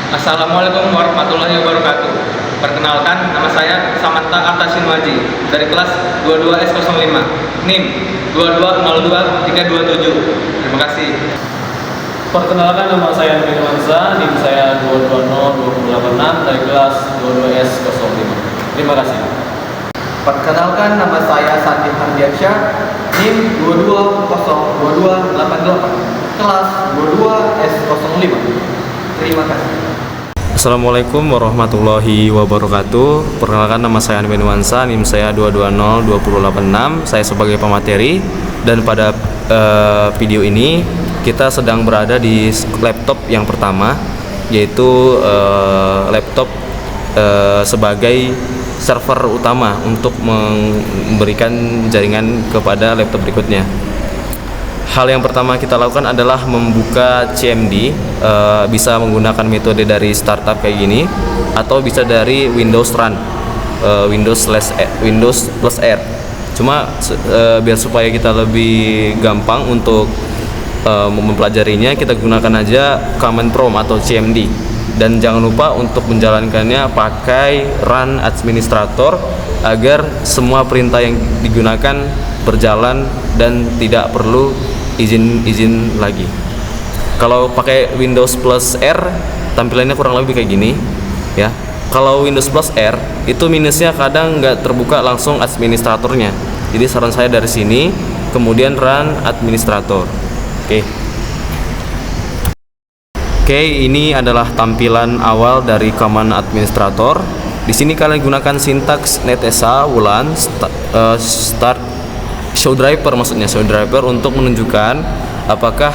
Assalamualaikum warahmatullahi wabarakatuh. Perkenalkan, nama saya Samanta Artasin Waji dari kelas 22S05, NIM 2202-327. Terima kasih. Perkenalkan, nama saya Nuri Mansa, NIM saya 220286 dari kelas 22S05. Terima kasih. Perkenalkan, nama saya Sandi Hardiansyah, NIM 220288, kelas 22S05. Terima kasih. Assalamualaikum warahmatullahi wabarakatuh. Perkenalkan, nama saya Anwar Nuansa, NIM saya 2202086. Saya sebagai pemateri, dan pada video ini kita sedang berada di laptop yang pertama, yaitu laptop sebagai server utama untuk memberikan jaringan kepada laptop berikutnya. Hal yang pertama kita lakukan adalah membuka CMD, bisa menggunakan metode dari startup kayak gini, atau bisa dari Windows Run, Windows plus R. Cuma biar supaya kita lebih gampang untuk mempelajarinya, kita gunakan aja Command Prompt atau CMD. Dan jangan lupa untuk menjalankannya pakai Run Administrator agar semua perintah yang digunakan berjalan dan tidak perlu izin lagi. Kalau pakai Windows plus R, tampilannya kurang lebih kayak gini ya. Kalau Windows plus R itu minusnya kadang nggak terbuka langsung administratornya. Jadi saran saya dari sini kemudian Run Administrator. Oke, ini adalah tampilan awal dari command administrator. Di sini kalian gunakan sintaks netesa wulan start show driver, maksudnya show driver untuk menunjukkan apakah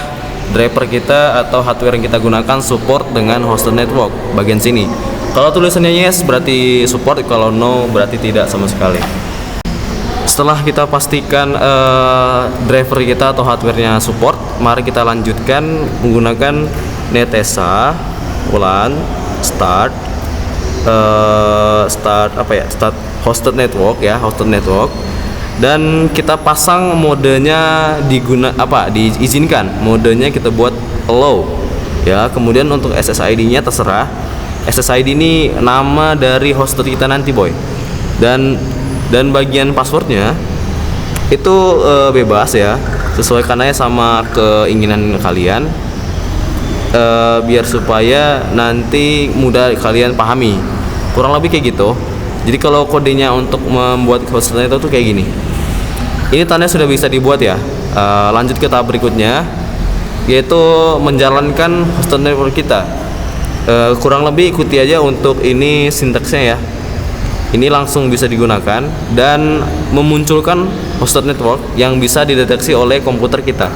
driver kita atau hardware yang kita gunakan support dengan hosted network. Bagian sini, kalau tulisannya yes berarti support, kalau no berarti tidak sama sekali. Setelah kita pastikan driver kita atau hardwarenya support, mari kita lanjutkan menggunakan netesa wulan start hosted network ya, hosted network. Dan kita pasang modenya diizinkan, modenya kita buat allow ya. Kemudian untuk SSID-nya terserah. SSID ini nama dari hosted kita nanti boy. Dan bagian passwordnya itu bebas ya, sesuaikan aja sama keinginan kalian, biar supaya nanti mudah kalian pahami. Kurang lebih kayak gitu. Jadi kalau kodenya untuk membuat hosted itu tuh kayak gini. Ini tanda sudah bisa dibuat ya. Lanjut ke tahap berikutnya, yaitu menjalankan hosted network kita. Kurang lebih ikuti aja untuk ini sintaksnya ya. Ini langsung bisa digunakan dan memunculkan hosted network yang bisa dideteksi oleh komputer kita.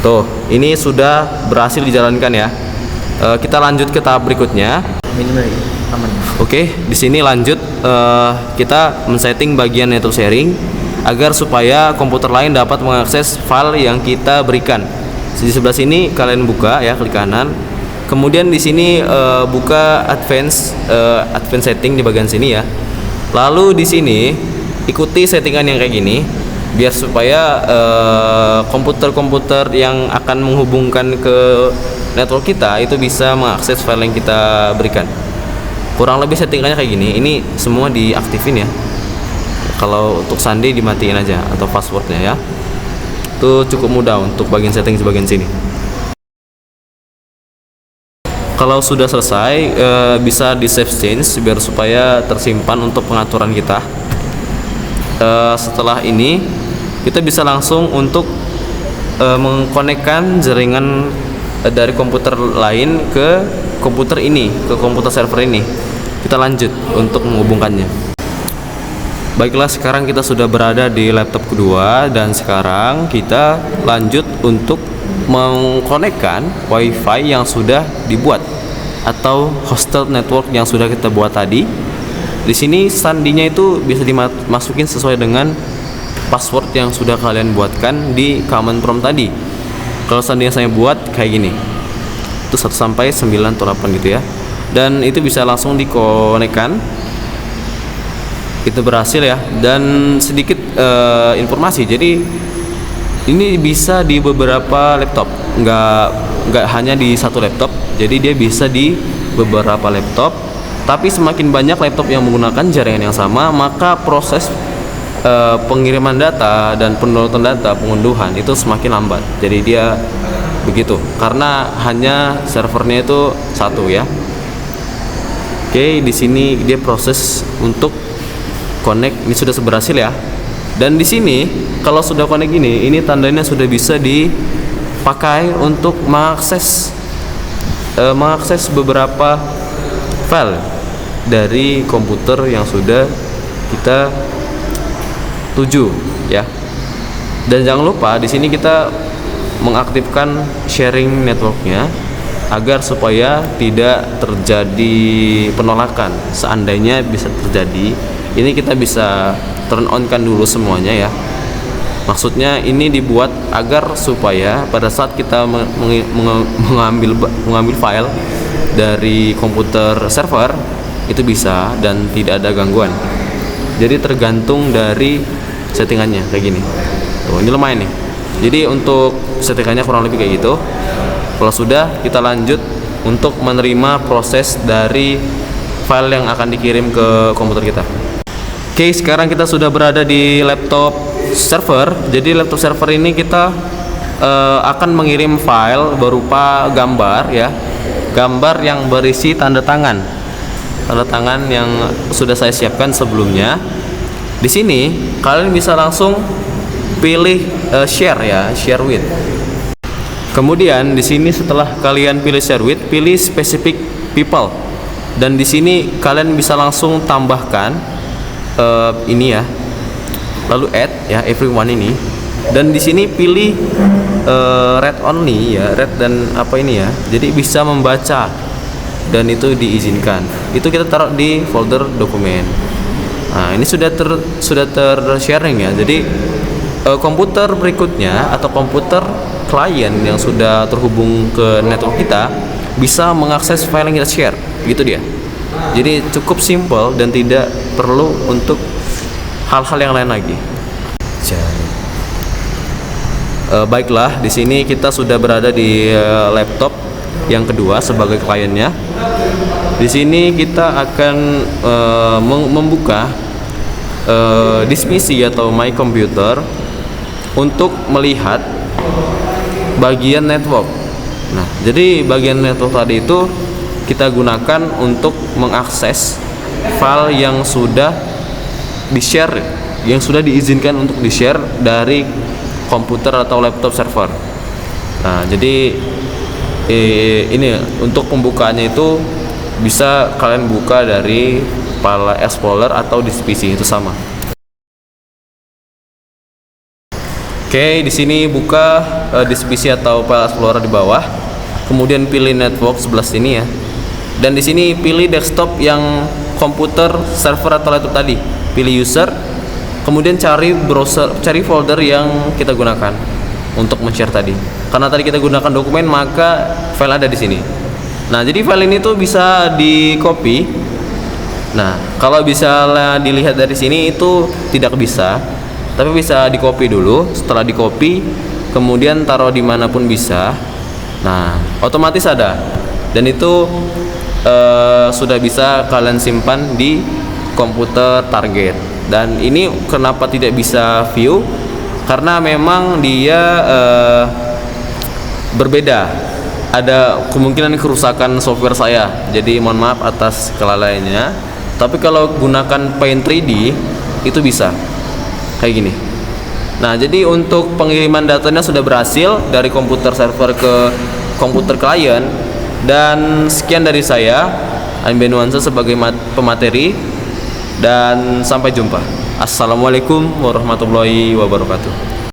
Tuh, ini sudah berhasil dijalankan ya. Kita lanjut ke tahap berikutnya. Oke, di sini lanjut kita men-setting bagian network sharing agar supaya komputer lain dapat mengakses file yang kita berikan. Di sebelah sini kalian buka ya, klik kanan. Kemudian di sini buka advance setting di bagian sini ya. Lalu di sini ikuti settingan yang kayak gini biar supaya komputer-komputer yang akan menghubungkan ke network kita itu bisa mengakses file yang kita berikan. Kurang lebih settingannya kayak gini. Ini semua diaktifin ya. Kalau untuk sandi dimatiin aja atau passwordnya ya. Itu cukup mudah untuk bagian setting di bagian sini. Kalau sudah selesai, bisa di save change biar supaya tersimpan untuk pengaturan kita. Setelah ini kita bisa langsung untuk mengkonekkan jaringan dari komputer lain ke komputer ini, ke komputer server ini. Kita lanjut untuk menghubungkannya. Baiklah, sekarang kita sudah berada di laptop kedua dan sekarang kita lanjut untuk mengkonekkan WiFi yang sudah dibuat atau hosted network yang sudah kita buat tadi. Di sini sandinya itu bisa dimasukin sesuai dengan password yang sudah kalian buatkan di command prompt tadi. Kalau sandi yang saya buat kayak gini, itu 1 sampai 9 atau 8 gitu ya. Dan itu bisa langsung dikonekkan. Itu berhasil ya. Dan sedikit informasi, jadi ini bisa di beberapa laptop, nggak hanya di satu laptop, jadi dia bisa di beberapa laptop. Tapi semakin banyak laptop yang menggunakan jaringan yang sama, maka proses pengiriman data dan pendownloadan data, pengunduhan itu semakin lambat. Jadi dia begitu karena hanya servernya itu satu ya. Oke, di sini dia proses untuk connect, ini sudah berhasil ya. Dan di sini kalau sudah connect ini tandanya sudah bisa dipakai untuk mengakses beberapa file dari komputer yang sudah kita tuju ya. Dan jangan lupa di sini kita mengaktifkan sharing networknya agar supaya tidak terjadi penolakan. Seandainya bisa terjadi, ini kita bisa turn on kan dulu semuanya ya. Maksudnya ini dibuat agar supaya pada saat kita mengambil file dari komputer server itu bisa dan tidak ada gangguan. Jadi tergantung dari settingannya kayak gini. Tuh, ini lumayan nih. Jadi untuk settingannya kurang lebih kayak gitu. Kalau sudah, kita lanjut untuk menerima proses dari file yang akan dikirim ke komputer kita. Oke, sekarang kita sudah berada di laptop server. Jadi laptop server ini kita akan mengirim file berupa gambar ya. Gambar yang berisi tanda tangan yang sudah saya siapkan sebelumnya. Di sini kalian bisa langsung pilih share ya, share with. Kemudian di sini setelah kalian pilih share with, pilih specific people. Dan di sini kalian bisa langsung tambahkan ini ya. Lalu add ya everyone ini. Dan di sini pilih read only ya, read dan apa ini ya. Jadi bisa membaca dan itu diizinkan. Itu kita taruh di folder dokumen. Nah, ini sudah ter-sharing ya. Jadi komputer berikutnya atau komputer klien yang sudah terhubung ke network kita bisa mengakses file yang kita share. Gitu dia. Jadi cukup simple dan tidak perlu untuk hal-hal yang lain lagi. Baiklah, di sini kita sudah berada di laptop yang kedua sebagai kliennya. Di sini kita akan membuka disk PC atau My Computer untuk melihat bagian network. Nah, jadi bagian network tadi itu kita gunakan untuk mengakses file yang sudah di-share, yang sudah diizinkan untuk di-share dari komputer atau laptop server. Nah, jadi ini untuk pembukaannya itu bisa kalian buka dari File Explorer atau disk PC, itu sama. Oke, di sini buka disk PC atau File Explorer di bawah. Kemudian pilih network sebelah sini ya. Dan di sini pilih desktop yang komputer server atau laptop tadi. Pilih user. Kemudian cari browser, cari folder yang kita gunakan untuk men-share tadi. Karena tadi kita gunakan dokumen, maka file ada di sini. Nah, jadi file ini tuh bisa di-copy. Nah, kalau bisa dilihat dari sini itu tidak bisa, tapi bisa di-copy dulu. Setelah di-copy, kemudian taruh dimanapun bisa. Nah, otomatis ada. Dan itu sudah bisa kalian simpan di komputer target. Dan ini kenapa tidak bisa view? Karena memang dia berbeda. Ada kemungkinan kerusakan software saya. Jadi mohon maaf atas kelalaiannya. Tapi kalau gunakan Paint 3D itu bisa kayak gini. Nah, jadi untuk pengiriman datanya sudah berhasil dari komputer server ke komputer klien. Dan sekian dari saya, Aimbe Nuansa sebagai pemateri. Dan sampai jumpa. Assalamualaikum warahmatullahi wabarakatuh.